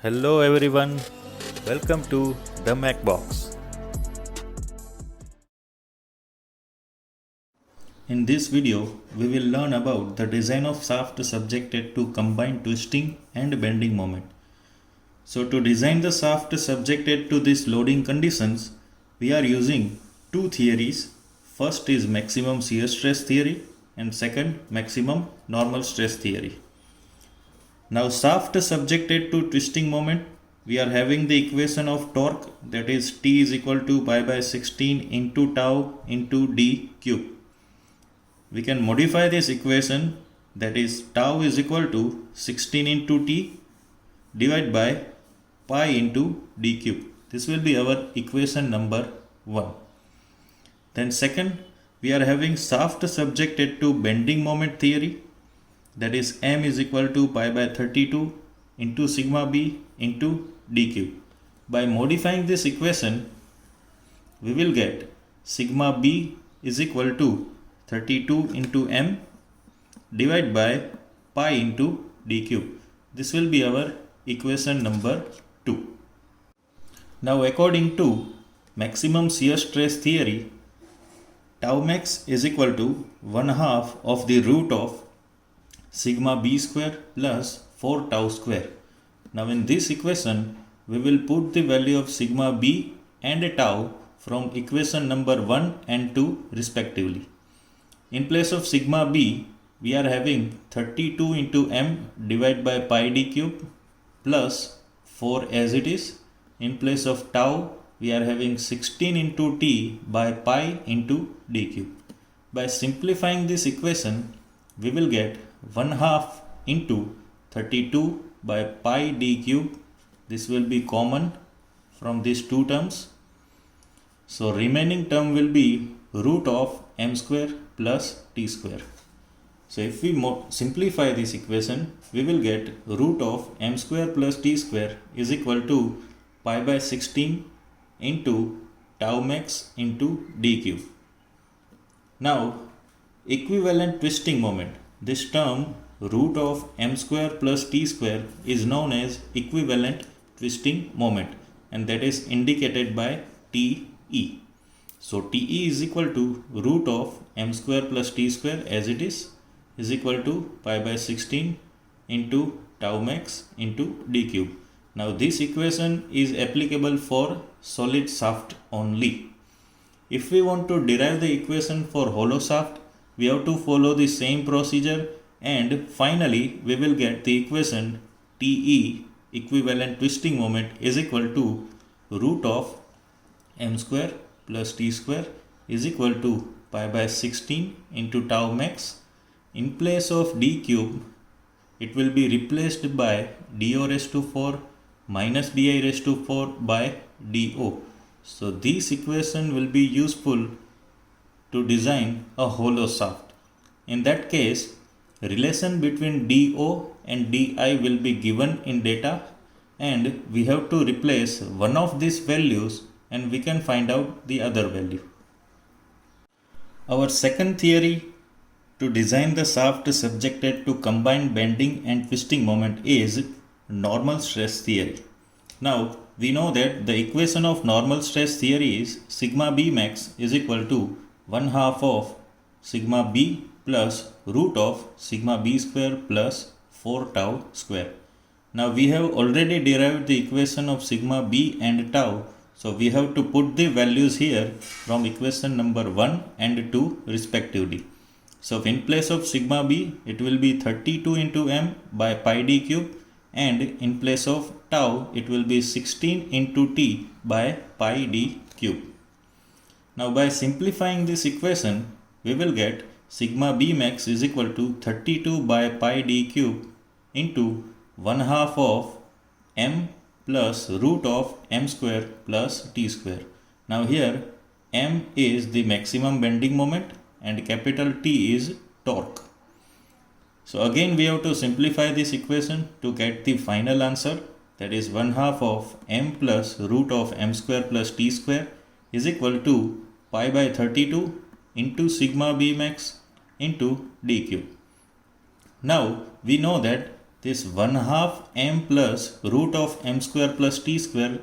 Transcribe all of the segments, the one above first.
Hello everyone, welcome to the MacBox. In this video, we will learn about the design of shaft subjected to combined twisting and bending moment. So to design the shaft subjected to these loading conditions, we are using two theories. First is maximum shear stress theory and second maximum normal stress theory. Now shaft subjected to twisting moment, we are having the equation of torque, that is T is equal to pi by 16 into tau into d cube. We can modify this equation, that is tau is equal to 16 into T divided by pi into d cube. This will be our equation number 1. Then second, we are having shaft subjected to bending moment theory, that is m is equal to pi by 32 into sigma b into d cube. By modifying this equation, we will get sigma b is equal to 32 into m divided by pi into d cube. This will be our equation number 2. Now according to maximum shear stress theory, tau max is equal to 1/2 of the root of sigma b square plus 4 tau square. Now in this equation, we will put the value of sigma b and tau from equation number 1 and 2 respectively. In place of sigma b, we are having 32 into m divided by pi d cube plus 4 as it is. In place of tau, we are having 16 into t by pi into d cube. By simplifying this equation, we will get 1/2 into 32 by pi d cube. This will be common from these two terms. So remaining term will be root of m square plus t square. So if we simplify this equation, we will get root of m square plus t square is equal to pi by 16 into tau max into d cube. Now equivalent twisting moment. This term root of m square plus t square is known as equivalent twisting moment, and that is indicated by TE. So TE is equal to root of m square plus t square as it is equal to pi by 16 into tau max into d cube. Now this equation is applicable for solid shaft only. If we want to derive the equation for hollow shaft, we have to follow the same procedure, and finally we will get the equation TE, equivalent twisting moment, is equal to root of m square plus t square is equal to pi by 16 into tau max. In place of d cube, it will be replaced by do raised to 4 minus di raised to 4 by do. So this equation will be useful to design a hollow shaft. In that case, relation between do and di will be given in data, and we have to replace one of these values and we can find out the other value. Our second theory to design the shaft subjected to combined bending and twisting moment is normal stress theory. Now we know that the equation of normal stress theory is sigma b max is equal to 1/2 of sigma b plus root of sigma b square plus 4 tau square. Now we have already derived the equation of sigma b and tau, so we have to put the values here from equation number 1 and 2 respectively. So in place of sigma b, it will be 32 into m by pi d cube, and in place of tau, it will be 16 into t by pi d cube. Now by simplifying this equation, we will get sigma b max is equal to 32 by pi d cube into 1/2 of m plus root of m square plus t square. Now here m is the maximum bending moment and capital T is torque. So again we have to simplify this equation to get the final answer, that is 1/2 of m plus root of m square plus t square is equal to pi by 32 into sigma b max into d cube. Now we know that this 1/2 m plus root of m square plus t square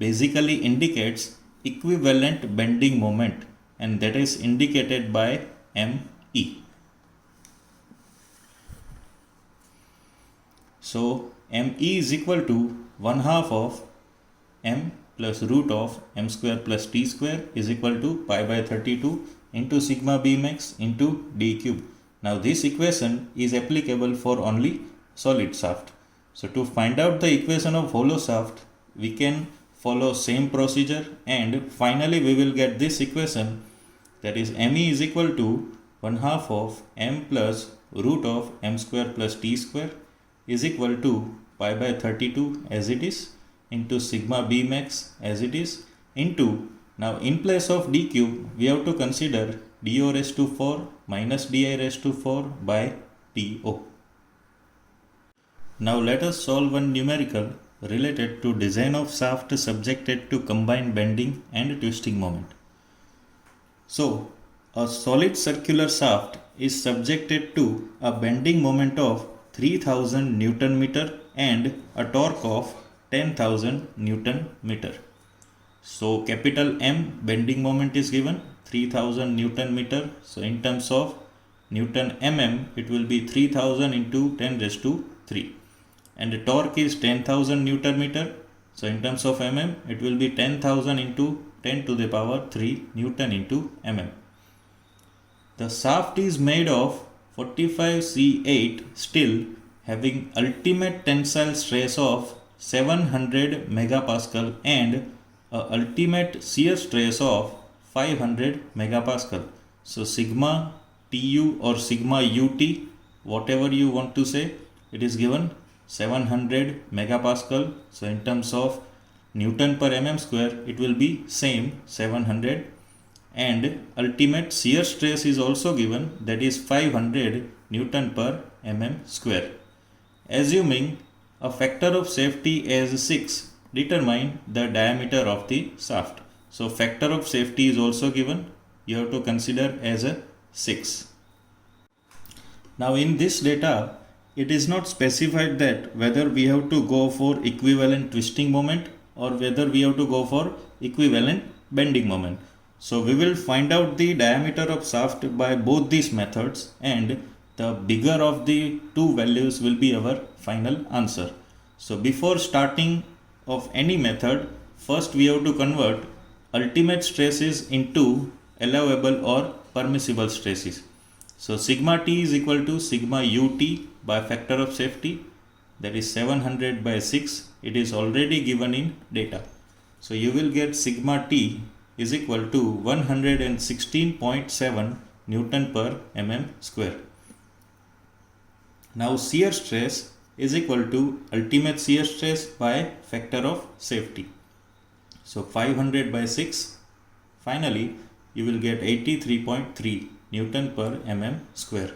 basically indicates equivalent bending moment, and that is indicated by me. So me is equal to 1/2 of m plus root of m square plus t square is equal to pi by 32 into sigma b max into d cube. Now this equation is applicable for only solid shaft. So to find out the equation of hollow shaft, we can follow same procedure, and finally we will get this equation, that is me is equal to 1/2 of m plus root of m square plus t square is equal to pi by 32 as it is into sigma b max as it is into, now in place of d cube we have to consider do raised to 4 minus di raised to 4 by do. Now let us solve one numerical related to design of shaft subjected to combined bending and twisting moment. So a solid circular shaft is subjected to a bending moment of 3000 Newton meter and a torque of 10,000 Newton meter. So capital M bending moment is given 3000 Newton meter. So in terms of Newton mm, it will be 3000 into 10 raised to 3. And the torque is 10,000 Newton meter. So in terms of mm, it will be 10,000 into 10 to the power 3 Newton into mm. The shaft is made of 45C8 steel having ultimate tensile stress of 700 megapascal and a ultimate shear stress of 500 megapascal. So sigma tu or sigma ut, whatever you want to say, it is given 700 megapascal. So in terms of Newton per mm square, it will be same 700, and ultimate shear stress is also given, that is 500 Newton per mm square. Assuming a factor of safety as 6, determine the diameter of the shaft. So factor of safety is also given, you have to consider as a 6. Now in this data, it is not specified that whether we have to go for equivalent twisting moment or whether we have to go for equivalent bending moment. So we will find out the diameter of shaft by both these methods, and the bigger of the two values will be our final answer. So before starting of any method, first we have to convert ultimate stresses into allowable or permissible stresses. So sigma t is equal to sigma ut by factor of safety, that is 700 by 6. It is already given in data. So you will get sigma t is equal to 116.7 Newton per mm square. Now shear stress is equal to ultimate shear stress by factor of safety. So 500 by 6, finally you will get 83.3 Newton per mm square.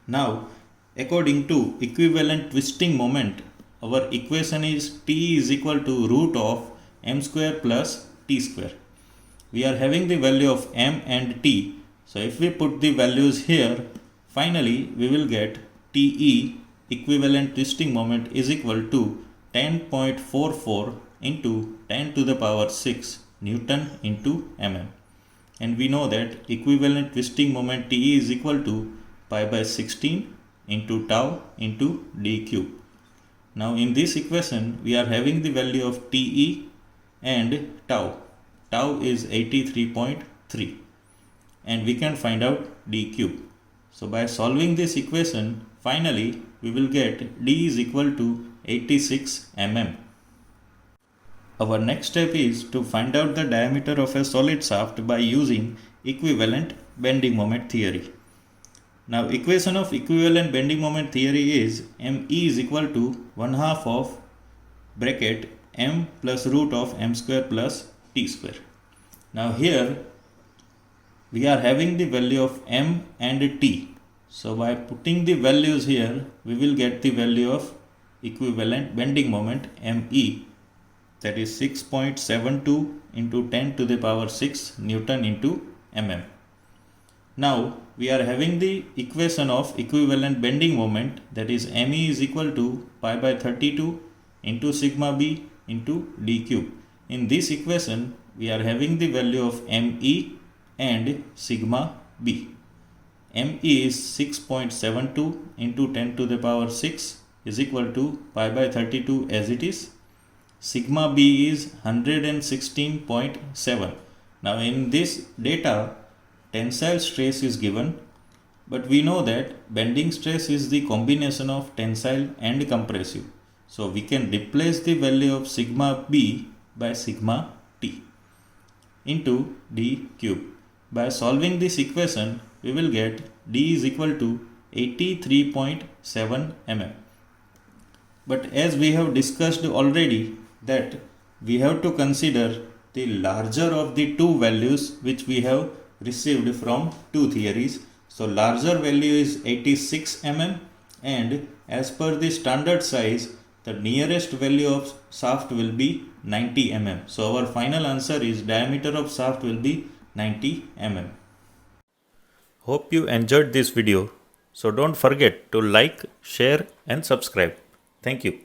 Now according to equivalent twisting moment, our equation is T is equal to root of m square plus t square. We are having the value of m and t. So if we put the values here, finally we will get TE equivalent twisting moment is equal to 10.44 into 10 to the power 6 Newton into mm. And we know that equivalent twisting moment TE is equal to pi by 16 into tau into d cube. Now in this equation, we are having the value of TE and tau. Tau is 83.3, and we can find out d cube. So by solving this equation, finally we will get d is equal to 86 mm. Our next step is to find out the diameter of a solid shaft by using equivalent bending moment theory. Now equation of equivalent bending moment theory is ME is equal to 1/2 of bracket m plus root of m square plus t square. Now here we are having the value of m and t. So by putting the values here, we will get the value of equivalent bending moment ME, that is 6.72 into 10 to the power 6 Newton into mm. Now we are having the equation of equivalent bending moment, that is ME is equal to pi by 32 into sigma b into d cube. In this equation, we are having the value of ME and sigma b. ME is 6.72 into 10 to the power 6 is equal to pi by 32 as it is. Sigma b is 116.7. Now in this data, tensile stress is given, but we know that bending stress is the combination of tensile and compressive. So we can replace the value of sigma b by sigma t into d cube. By solving this equation, we will get d is equal to 83.7 mm. But as we have discussed already, that we have to consider the larger of the two values which we have received from two theories. So larger value is 86 mm, and as per the standard size, the nearest value of shaft will be 90 mm. So our final answer is diameter of shaft will be 90 mm. Hope you enjoyed this video. So don't forget to like, share and subscribe. Thank you.